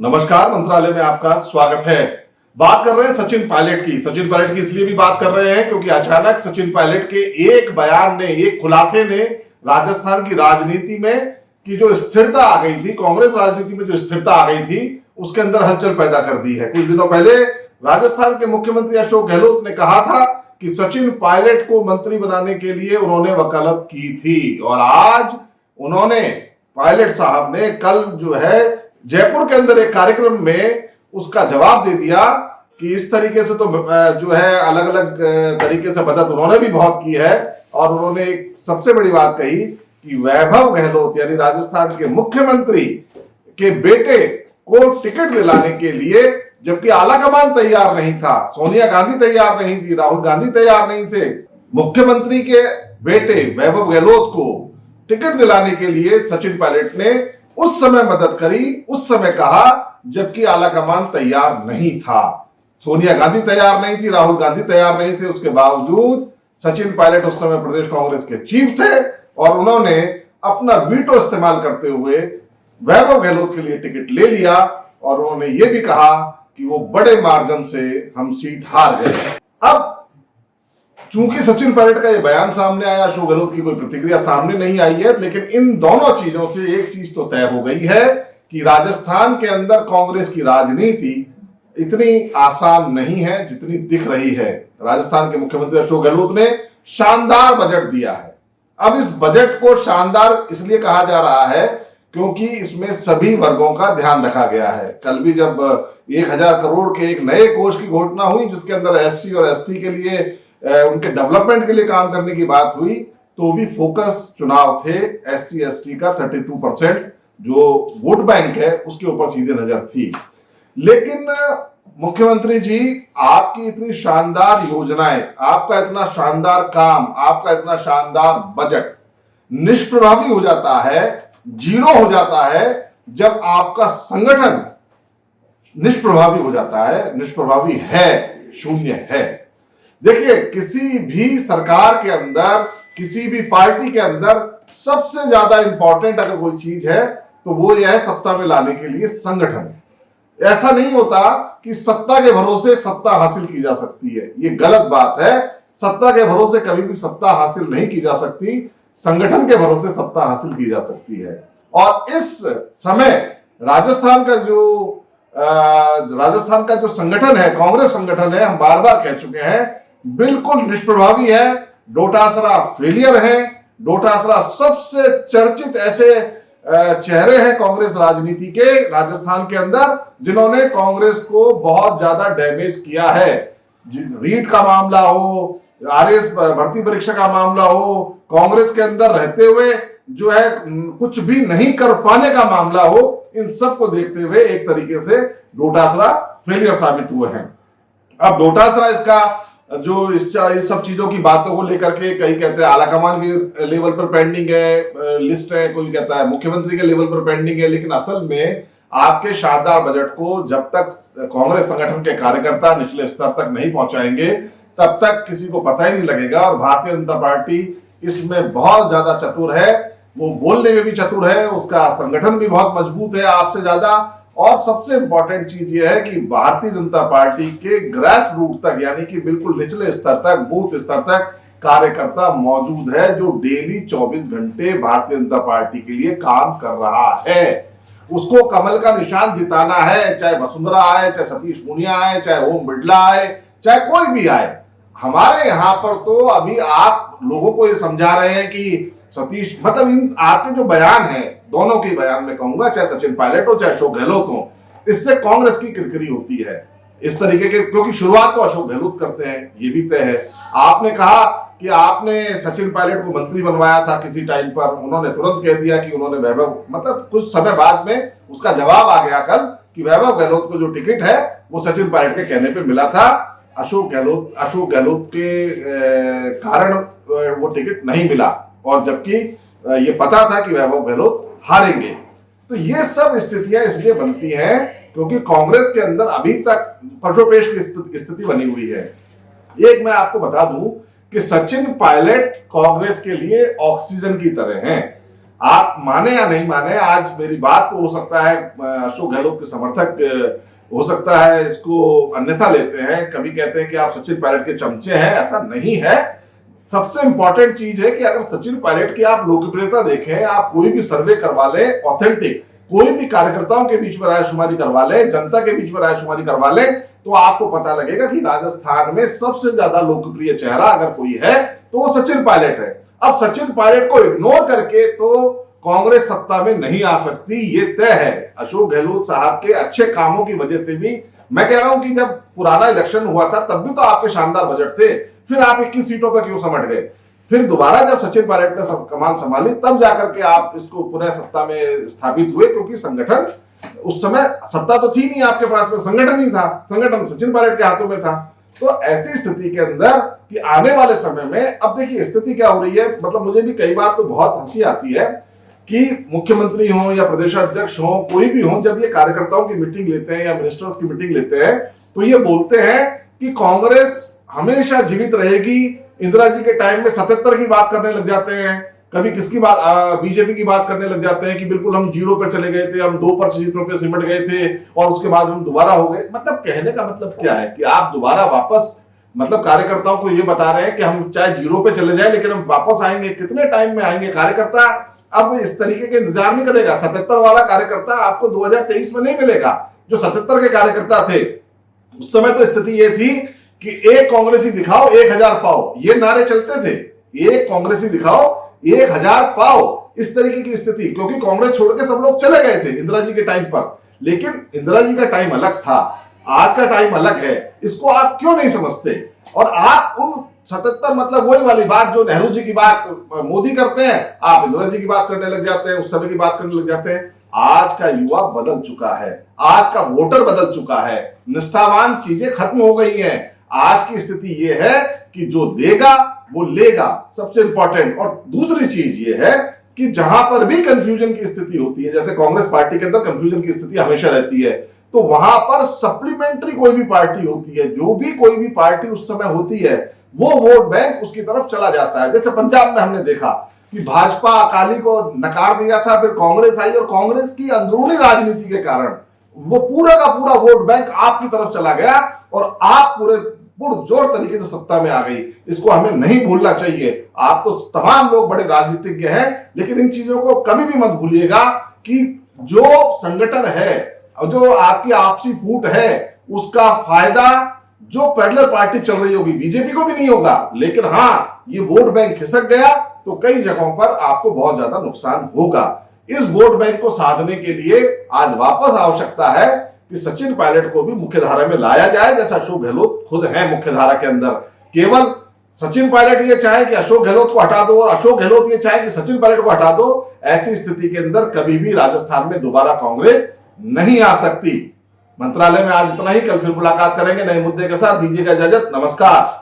नमस्कार, मंत्रालय में आपका स्वागत है। बात कर रहे हैं सचिन पायलट की। सचिन पायलट की इसलिए भी बात कर रहे हैं क्योंकि अचानक सचिन पायलट के एक बयान ने, एक खुलासे ने राजस्थान की राजनीति में की जो स्थिरता आ गई थी, कांग्रेस राजनीति में जो स्थिरता आ गई थी, उसके अंदर हलचल पैदा कर दी है। कुछ दिनों पहले राजस्थान के मुख्यमंत्री अशोक गहलोत ने कहा था कि सचिन पायलट को मंत्री बनाने के लिए उन्होंने वकालत की थी, और आज उन्होंने, पायलट साहब ने कल जो है जयपुर के अंदर एक कार्यक्रम में उसका जवाब दे दिया कि इस तरीके से तो जो है अलग अलग तरीके से मदद उन्होंने भी बहुत की है। और उन्होंने एक सबसे बड़ी बात कही कि वैभव गहलोत यानी राजस्थान के मुख्यमंत्री के बेटे को टिकट दिलाने के लिए, जबकि आलाकमान तैयार नहीं था, सोनिया गांधी तैयार नहीं थी, राहुल गांधी तैयार नहीं थे, मुख्यमंत्री के बेटे वैभव गहलोत को टिकट दिलाने के लिए सचिन पायलट ने उस समय मदद करी, उस समय कहा जबकि आलाकमान तैयार नहीं था, सोनिया गांधी तैयार नहीं थी, राहुल गांधी तैयार नहीं थे। उसके बावजूद सचिन पायलट उस समय प्रदेश कांग्रेस के चीफ थे और उन्होंने अपना वीटो इस्तेमाल करते हुए वैभव गहलोत के लिए टिकट ले लिया और उन्होंने ये भी कहा कि वो बड़े मार्जिन से हम सीट हार गए। अब चूंकि सचिन पायलट का ये बयान सामने आया, अशोक गहलोत की कोई प्रतिक्रिया सामने नहीं आई है, लेकिन इन दोनों चीजों से एक चीज तो तय हो गई है कि राजस्थान के अंदर कांग्रेस की राजनीति इतनी आसान नहीं है जितनी दिख रही है। राजस्थान के मुख्यमंत्री अशोक गहलोत ने शानदार बजट दिया है। अब इस बजट को शानदार इसलिए कहा जा रहा है क्योंकि इसमें सभी वर्गों का ध्यान रखा गया है। कल भी जब 1000 करोड़ के एक नए कोष की घोषणा हुई जिसके अंदर एससी और एसटी के लिए, उनके डेवलपमेंट के लिए काम करने की बात हुई, तो भी फोकस चुनाव थे एससी एसटी का 32% जो वोट बैंक है उसके ऊपर सीधे नजर थी। लेकिन मुख्यमंत्री जी, आपकी इतनी शानदार योजनाएं, आपका इतना शानदार काम, आपका इतना शानदार बजट निष्प्रभावी हो जाता है, जीरो हो जाता है जब आपका संगठन निष्प्रभावी हो जाता है, निष्प्रभावी है, शून्य है। देखिए, किसी भी सरकार के अंदर, किसी भी पार्टी के अंदर सबसे ज्यादा इंपॉर्टेंट अगर कोई चीज है तो वो यह है सत्ता में लाने के लिए संगठन। ऐसा नहीं होता कि सत्ता के भरोसे सत्ता हासिल की जा सकती है, ये गलत बात है। सत्ता के भरोसे कभी भी सत्ता हासिल नहीं की जा सकती, संगठन के भरोसे सत्ता हासिल की जा सकती है। और इस समय राजस्थान का जो संगठन है, कांग्रेस संगठन है, हम बार बार कह चुके हैं, बिल्कुल निष्प्रभावी है। डोटासरा फेलियर है। डोटासरा सबसे चर्चित ऐसे चेहरे हैं कांग्रेस राजनीति के राजस्थान के अंदर जिन्होंने कांग्रेस को बहुत ज्यादा डैमेज किया है। रीट का मामला हो, आरएस भर्ती परीक्षा का मामला हो, कांग्रेस के अंदर रहते हुए जो है कुछ भी नहीं कर पाने का मामला हो, इन सब को देखते हुए एक तरीके से डोटासरा फेलियर साबित हुए हैं। अब डोटासरा इसका जो इस सब चीजों की बातों को लेकर के कई कहते हैं आलाकमान के लेवल पर पेंडिंग है, लिस्ट है, कोई कहता है मुख्यमंत्री के लेवल पर पेंडिंग है, लेकिन असल में आपके शानदार बजट को जब तक कांग्रेस संगठन के कार्यकर्ता निचले स्तर तक नहीं पहुंचाएंगे तब तक किसी को पता ही नहीं लगेगा। और भारतीय जनता पार्टी इसमें बहुत ज्यादा चतुर है, वो बोलने में भी चतुर है, उसका संगठन भी बहुत मजबूत है आपसे ज्यादा। और सबसे इंपॉर्टेंट चीज यह है कि भारतीय जनता पार्टी के ग्रास रूट तक, यानी कि बिल्कुल निचले स्तर तक, बूथ स्तर तक कार्यकर्ता मौजूद है जो डेली 24 घंटे भारतीय जनता पार्टी के लिए काम कर रहा है। उसको कमल का निशान जिताना है, चाहे वसुंधरा आए, चाहे सतीश पूनिया आए, चाहे ओम बिरला आए, चाहे कोई भी आए। हमारे यहां पर तो अभी आप लोगों को ये समझा रहे हैं कि सतीश, मतलब इन आपके जो बयान है, दोनों के बयान में कहूंगा, चाहे सचिन पायलट हो चाहे अशोक गहलोत हो, इससे कांग्रेस की किरकिरी होती है इस तरीके के, क्योंकि शुरुआत तो अशोक गहलोत करते हैं, ये भी तय है। आपने कहा कि आपने सचिन पायलट को मंत्री बनवाया था किसी टाइम पर, उन्होंने तुरंत कह दिया कि उन्होंने वैभव, मतलब कुछ समय बाद में उसका जवाब आ गया कल कि वैभव गहलोत को जो टिकट है वो सचिन पायलट के कहने पर मिला था, अशोक गहलोत के कारण वो टिकट नहीं मिला, और जबकि ये पता था कि वैभव गहलोत हारेंगे। तो ये सब स्थितियां इसलिए बनती हैं क्योंकि कांग्रेस के अंदर अभी तक पशुपेश की स्थिति बनी हुई है। एक मैं आपको बता दूं कि सचिन पायलट कांग्रेस के लिए ऑक्सीजन की तरह हैं। आप माने या नहीं माने, आज मेरी बात को हो सकता है अशोक गहलोत के समर्थक हो सकता है इसको अन्यथा लेते हैं, कभी कहते हैं कि आप सचिन पायलट के चमचे हैं, ऐसा नहीं है। सबसे इंपॉर्टेंट चीज है कि अगर सचिन पायलट की आप लोकप्रियता देखें, आप कोई भी सर्वे करवा लें ऑथेंटिक, कोई भी कार्यकर्ताओं के बीच में रायशुमारी करवा लें, जनता के बीच में रायशुमारी करवा लें, तो आपको पता लगेगा कि राजस्थान में सबसे ज्यादा लोकप्रिय चेहरा अगर कोई है तो वो सचिन पायलट है। अब सचिन पायलट को इग्नोर करके तो कांग्रेस सत्ता में नहीं आ सकती, ये तय है। अशोक गहलोत साहब के अच्छे कामों की वजह से भी मैं कह रहा हूं कि जब पुराना इलेक्शन हुआ था तब भी तो आपके शानदार बजट थे, फिर आप 21 सीटों पर क्यों समझ गए? फिर दोबारा जब सचिन पायलट ने कमान संभाली तब जाकर के आप इसको पुनः सत्ता में स्थापित हुए, क्योंकि संगठन उस समय सत्ता तो थी नहीं आपके पास में, संगठन नहीं था, संगठन सचिन पायलट के हाथों में था। तो ऐसी स्थिति के अंदर कि आने वाले समय में अब देखिए स्थिति क्या हो रही है, मतलब मुझे भी कई बार तो बहुत हंसी आती है कि मुख्यमंत्री हो या प्रदेश अध्यक्ष हो, कोई भी हो, जब ये कार्यकर्ताओं की मीटिंग लेते हैं या मिनिस्टर्स की मीटिंग लेते हैं तो ये बोलते हैं कि कांग्रेस हमेशा जीवित रहेगी। इंदिरा जी के टाइम में 77 की बात करने लग जाते हैं, कभी किसकी बात, बीजेपी की बात करने लग जाते हैं कि बिल्कुल हम 0 पर चले गए थे, हम 2 सीटों पर सिमट गए थे और उसके बाद हम दोबारा हो गए। मतलब कहने का मतलब क्या है कि आप दोबारा वापस, मतलब कार्यकर्ताओं को ये बता रहे हैं कि हम चाहे 0 पे चले जाए लेकिन हम वापस आएंगे, कितने टाइम में आएंगे? कार्यकर्ता अब इस तरीके के इंतजार नहीं करेगा। 77 वाला कार्यकर्ता आपको 2023 में नहीं मिलेगा। जो 77 के कार्यकर्ता थे उस समय तो स्थिति ये थी कि एक कांग्रेसी दिखाओ 1000 पाओ, ये नारे चलते थे, एक कांग्रेसी दिखाओ 1000 पाओ, इस तरीके की स्थिति, क्योंकि कांग्रेस छोड़ के सब लोग चले गए थे इंदिरा जी के टाइम पर। लेकिन इंदिरा जी का टाइम अलग था, आज का टाइम अलग है, इसको आप क्यों नहीं समझते? और आप उन 77, मतलब वही वाली बात जो नेहरू जी की बात मोदी करते हैं, आप इंदिरा जी की बात करने लग जाते हैं, उस समय की बात करने लग जाते हैं। आज का युवा बदल चुका है, आज का वोटर बदल चुका है, निष्ठावान चीजें खत्म हो गई हैं। आज की स्थिति यह है कि जो देगा वो लेगा, सबसे इंपॉर्टेंट। और दूसरी चीज ये है कि जहां पर भी कंफ्यूजन की स्थिति होती है, जैसे कांग्रेस पार्टी के अंदर कंफ्यूजन की स्थिति हमेशा रहती है, तो वहां पर सप्लीमेंट्री कोई भी पार्टी होती है, जो भी कोई भी पार्टी उस समय होती है, वो वोट बैंक उसकी तरफ चला जाता है। जैसे पंजाब में हमने देखा कि भाजपा अकाली को नकार दिया था, फिर कांग्रेस आई और कांग्रेस की अंदरूनी राजनीति के कारण वो पूरा का पूरा वोट बैंक आपकी तरफ चला गया और आप पूरे पुरजोर तरीके से सत्ता में आ गई। इसको हमें नहीं भूलना चाहिए। आप तो तमाम लोग बड़े राजनीतिज्ञ हैं, लेकिन इन चीजों को कभी भी मत भूलिएगा कि जो संगठन है, जो आपकी आपसी फूट है, उसका फायदा जो पैरेलल पार्टी चल रही होगी, बीजेपी को भी नहीं होगा, लेकिन हाँ ये वोट बैंक खिसक गया तो कई जगहों पर आपको बहुत ज्यादा नुकसान होगा। इस वोट बैंक को साधने के लिए आज वापस आवश्यकता है कि सचिन पायलट को भी मुख्यधारा में लाया जाए, जैसा अशोक गहलोत खुद है मुख्यधारा के अंदर। केवल सचिन पायलट ये चाहे कि अशोक गहलोत को हटा दो और अशोक गहलोत ये चाहे कि सचिन पायलट को हटा दो, ऐसी स्थिति के अंदर कभी भी राजस्थान में दोबारा कांग्रेस नहीं आ सकती। मंत्रालय में आज इतना ही, कल फिर मुलाकात करेंगे नए मुद्दे के साथ। दीजिएगा इजाजत, नमस्कार।